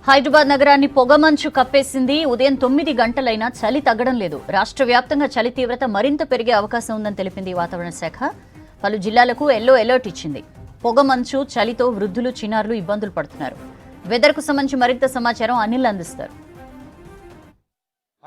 హైదరాబాద్ నగరాన్ని పొగమంచు కప్పేసింది. ఉదయం 9 గంటలైనా చలి తగ్గడం లేదు. రాష్ట్ర వ్యాప్తంగా చలి తీవ్రత మరింత పెరిగే అవకాశం ఉందని తెలిపింది వాతావరణ శాఖ. పలు జిల్లాలకు ఎల్లో అలర్ట్ ఇచ్చింది. పొగమంచు చలితో వృద్ధులు చిన్నారులు ఇబ్బందులు పడుతున్నారు. వెదర్కు సంబంధించి మరింత సమాచారం అనిల్ అందిస్తారు.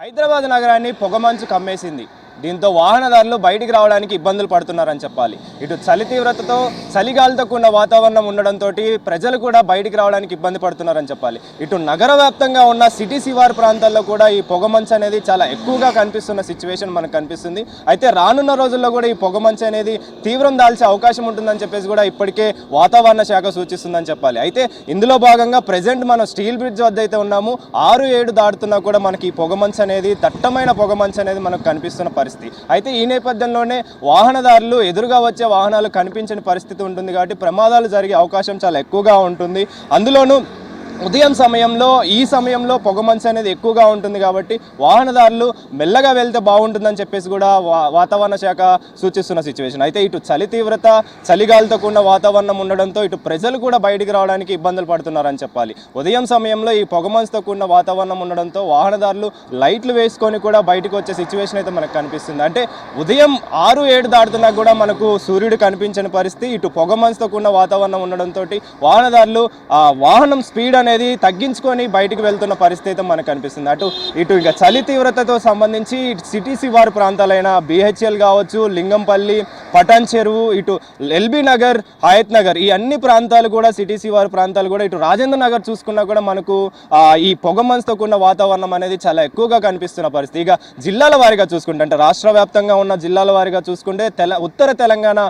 హైదరాబాద్ నగరాన్ని పొగమంచు కమ్మేసింది. దీంతో వాహనదారులు బయటికి రావడానికి ఇబ్బందులు పడుతున్నారని చెప్పాలి. ఇటు చలి తీవ్రతతో చలిగాలితో కూడిన వాతావరణం ఉండడంతో ప్రజలు కూడా బయటికి రావడానికి ఇబ్బంది పడుతున్నారని చెప్పాలి. ఇటు నగర వ్యాప్తంగా ఉన్న సిటీ శివారు ప్రాంతాల్లో కూడా ఈ పొగమంచు అనేది చాలా ఎక్కువగా కనిపిస్తున్న సిచ్యువేషన్ మనకు కనిపిస్తుంది. అయితే రానున్న రోజుల్లో కూడా ఈ పొగమంచు అనేది తీవ్రం దాల్చే అవకాశం ఉంటుందని చెప్పేసి కూడా ఇప్పటికే వాతావరణ శాఖ సూచిస్తుందని చెప్పాలి. అయితే ఇందులో భాగంగా ప్రజెంట్ మనం స్టీల్ బ్రిడ్జ్ వద్ద అయితే ఉన్నాము. 6-7 దాటుతున్నా కూడా మనకి ఈ పొగమంచు అనేది దట్టమైన పొగమంచు అనేది మనకు కనిపిస్తున్న పరిస్థితి. అయితే ఈ నేపథ్యంలోనే వాహనదారులు ఎదురుగా వచ్చే వాహనాలు కనిపించని పరిస్థితి ఉంటుంది కాబట్టి ప్రమాదాలు జరిగే అవకాశం చాలా ఎక్కువగా ఉంటుంది. అందులోనూ ఉదయం సమయంలో ఈ సమయంలో పొగమంచు అనేది ఎక్కువగా ఉంటుంది కాబట్టి వాహనదారులు మెల్లగా వెళ్తే బాగుంటుందని చెప్పేసి కూడా వాతావరణ శాఖ సూచిస్తున్న సిచ్యువేషన్. అయితే ఇటు చలి తీవ్రత చలిగాలితో కూడిన వాతావరణం ఉండడంతో ఇటు ప్రజలు కూడా బయటికి రావడానికి ఇబ్బందులు పడుతున్నారని చెప్పాలి. ఉదయం సమయంలో ఈ పొగమంచుతో కూడిన వాతావరణం ఉండడంతో వాహనదారులు లైట్లు వేసుకొని కూడా బయటకు వచ్చే సిచ్యువేషన్ అయితే మనకు కనిపిస్తుంది. అంటే ఉదయం 6-7 దాటుతున్నా కూడా మనకు సూర్యుడు కనిపించని పరిస్థితి. ఇటు పొగమంచుతో కూడిన వాతావరణం ఉండడంతో వాహనదారులు వాహనం స్పీడ్ అనేది తగ్గించుకొని బయటికి వెళ్తున్న పరిస్థితి మనకు కనిపిస్తుంది. ఇటు ఇక చలి తీవ్రతతో సంబంధించి సిటీ శివారు ప్రాంతాలైన BHL కావచ్చు, లింగంపల్లి, పటాన్ చెరువు, ఇటు ఎల్బీ నగర్, హయత్ నగర్, ఈ అన్ని ప్రాంతాలు కూడా సిటీ శివారు ప్రాంతాలు కూడా ఇటు రాజేంద్ర నగర్ చూసుకున్నా కూడా మనకు ఈ పొగమంచుతో కూడిన వాతావరణం అనేది చాలా ఎక్కువగా కనిపిస్తున్న పరిస్థితి. ఇక జిల్లాల వారీగా చూసుకుంటే అంటే రాష్ట్ర వ్యాప్తంగా ఉన్న జిల్లాల వారీగా చూసుకుంటే ఉత్తర తెలంగాణ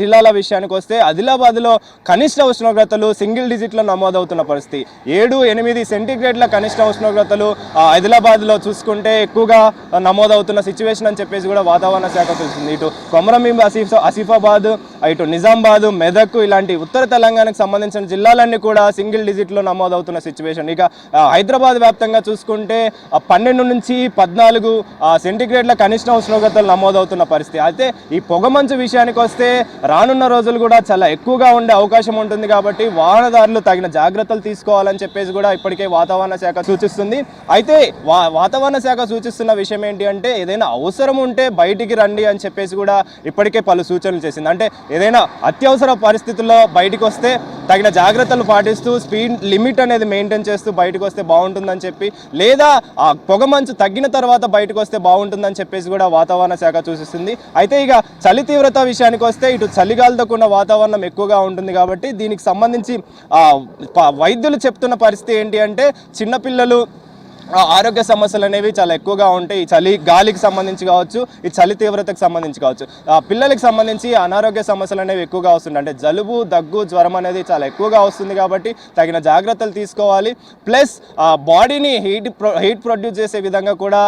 జిల్లాల విషయానికి వస్తే ఆదిలాబాద్లో కనిష్ట ఉష్ణోగ్రతలు సింగిల్ డిజిట్లో నమోదవుతున్న పరిస్థితి. 7-8 సెంటీగ్రేడ్ల కనిష్ట ఉష్ణోగ్రతలు ఆదిలాబాద్లో చూసుకుంటే ఎక్కువగా నమోదవుతున్న సిచ్యువేషన్ అని చెప్పేసి కూడా వాతావరణ శాఖ చూస్తుంది. ఇటు కొమరంభీం, ఆసిఫాబాద్, ఇటు నిజామాబాద్, మెదక్ ఇలాంటి ఉత్తర తెలంగాణకు సంబంధించిన జిల్లాలన్నీ కూడా సింగిల్ డిజిట్లో నమోదవుతున్న సిచ్యువేషన్. ఇక హైదరాబాద్ వ్యాప్తంగా చూసుకుంటే 12-14 సెంటీగ్రేడ్ల కనిష్ట ఉష్ణోగ్రతలు నమోదవుతున్న పరిస్థితి. అయితే ఈ పొగమంచు విషయానికి వస్తే రానున్న రోజులు కూడా చాలా ఎక్కువగా ఉండే అవకాశం ఉంటుంది కాబట్టి వాహనదారులు తగిన జాగ్రత్తలు తీసుకోవాలని చెప్పేసి కూడా ఇప్పటికే వాతావరణ శాఖ సూచిస్తుంది. అయితే వాతావరణ శాఖ సూచిస్తున్న విషయం ఏంటి అంటే ఏదైనా అవసరం ఉంటే బయటికి రండి అని చెప్పేసి కూడా ఇప్పటికే పలు సూచనలు చేసింది. అంటే ఏదైనా అత్యవసర పరిస్థితుల్లో బయటకు వస్తే తగిన జాగ్రత్తలు పాటిస్తూ స్పీడ్ లిమిట్ అనేది మెయింటైన్ చేస్తూ బయటకు వస్తే బాగుంటుందని చెప్పి, లేదా ఆ పొగమంచు తగ్గిన తర్వాత బయటకు వస్తే బాగుంటుందని చెప్పేసి కూడా వాతావరణ శాఖ సూచిస్తుంది. అయితే ఇక చలి తీవ్రత విషయానికి వస్తే ఇటు చలిగాలితో కూడిన వాతావరణం ఎక్కువగా ఉంటుంది కాబట్టి దీనికి సంబంధించి వైద్యులు చెప్తున్న పరిస్థితి ఏంటి అంటే చిన్నపిల్లలు ఆరోగ్య సమస్యలు అనేవి చాలా ఎక్కువగా ఉంటాయి. ఈ చలి గాలికి సంబంధించి కావచ్చు, ఈ చలి తీవ్రతకు సంబంధించి కావచ్చు. పిల్లలకి సంబంధించి అనారోగ్య సమస్యలు అనేవి ఎక్కువగా వస్తుంది. అంటే జలుబు, దగ్గు, జ్వరం అనేది చాలా ఎక్కువగా వస్తుంది కాబట్టి తగిన జాగ్రత్తలు తీసుకోవాలి. ప్లస్ బాడీని హీట్ ప్రొడ్యూస్ చేసే విధంగా కూడా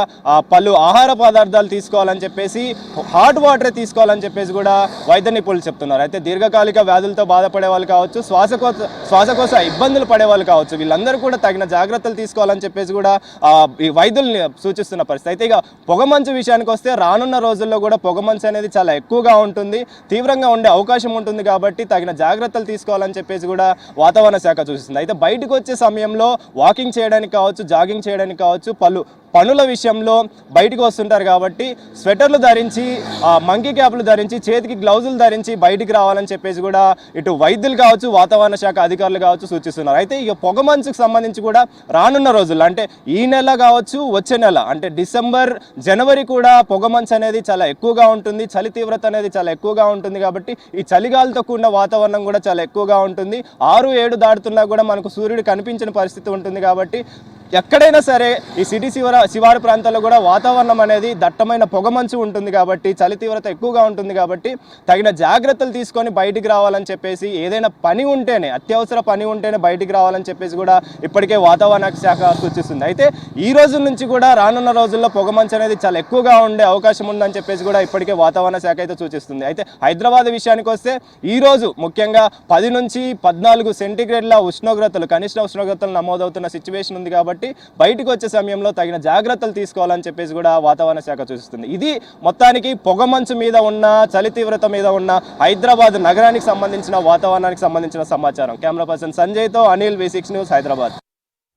పలు ఆహార పదార్థాలు తీసుకోవాలని చెప్పేసి, హాట్ వాటర్ తీసుకోవాలని చెప్పేసి కూడా వైద్య నిపుణులు చెప్తున్నారు. అయితే దీర్ఘకాలిక వ్యాధులతో బాధపడే వాళ్ళు కావచ్చు, శ్వాసకోశ ఇబ్బందులు పడే వాళ్ళు కావచ్చు, వీళ్ళందరూ కూడా తగిన జాగ్రత్తలు తీసుకోవాలని చెప్పేసి కూడా ఈ వైద్యుల్ని సూచిస్తున్న పరిస్థితి. అయితే ఇక పొగమంచు విషయానికి వస్తే రానున్న రోజుల్లో కూడా పొగమంచు అనేది చాలా ఎక్కువగా ఉంటుంది, తీవ్రంగా ఉండే అవకాశం ఉంటుంది కాబట్టి తగిన జాగ్రత్తలు తీసుకోవాలని చెప్పేసి కూడా వాతావరణ శాఖ సూచిస్తుంది. అయితే బయటకు వచ్చే సమయంలో వాకింగ్ చేయడానికి కావచ్చు, జాగింగ్ చేయడానికి కావచ్చు, పలు పనుల విషయంలో బయటకు వస్తుంటారు కాబట్టి స్వెటర్లు ధరించి, మంకీ క్యాప్లు ధరించి, చేతికి గ్లౌజులు ధరించి బయటికి రావాలని చెప్పేసి కూడా ఇటు వైద్యులు కావచ్చు, వాతావరణ శాఖ అధికారులు కావచ్చు సూచిస్తున్నారు. అయితే ఇక పొగమంచుకు సంబంధించి కూడా రానున్న రోజుల్లో అంటే ఈ నెల కావచ్చు, వచ్చే నెల అంటే డిసెంబర్, జనవరి కూడా పొగమంచు అనేది చాలా ఎక్కువగా ఉంటుంది, చలి తీవ్రత అనేది చాలా ఎక్కువగా ఉంటుంది కాబట్టి ఈ చలిగాలితో కూడిన వాతావరణం కూడా చాలా ఎక్కువగా ఉంటుంది. 6-7 దాటుతున్నా కూడా మనకు సూర్యుడు కనిపించిన పరిస్థితి ఉంటుంది కాబట్టి ఎక్కడైనా సరే ఈ సిటీ శివారు ప్రాంతాల్లో కూడా వాతావరణం అనేది దట్టమైన పొగమంచు ఉంటుంది కాబట్టి చలి తీవ్రత ఎక్కువగా ఉంటుంది కాబట్టి తగిన జాగ్రత్తలు తీసుకొని బయటికి రావాలని చెప్పేసి, ఏదైనా పని ఉంటేనే, అత్యవసర పని ఉంటేనే బయటికి రావాలని చెప్పేసి కూడా ఇప్పటికే వాతావరణ శాఖ సూచిస్తుంది. అయితే ఈ రోజు నుంచి కూడా రానున్న రోజుల్లో పొగమంచు అనేది చాలా ఎక్కువగా ఉండే అవకాశం ఉందని చెప్పేసి కూడా ఇప్పటికే వాతావరణ శాఖ అయితే సూచిస్తుంది. అయితే హైదరాబాద్ విషయానికి వస్తే ఈరోజు ముఖ్యంగా 10-14 సెంటీగ్రేడ్ల ఉష్ణోగ్రతలు, కనిష్ట ఉష్ణోగ్రతలు నమోదవుతున్న సిచ్యువేషన్ ఉంది కాబట్టి బయటకు వచ్చే సమయంలో తగిన జాగ్రత్తలు తీసుకోవాలని చెప్పేసి కూడా వాతావరణ శాఖ సూచిస్తుంది. ఇది మొత్తానికి పొగమంచు మీద ఉన్న, చలి తీవ్రత మీద ఉన్న హైదరాబాద్ నగరానికి సంబంధించిన వాతావరణానికి సంబంధించిన సమాచారం. కెమెరా పర్సన్ సంజయ్తో అనిల్, V6 న్యూస్, హైదరాబాద్.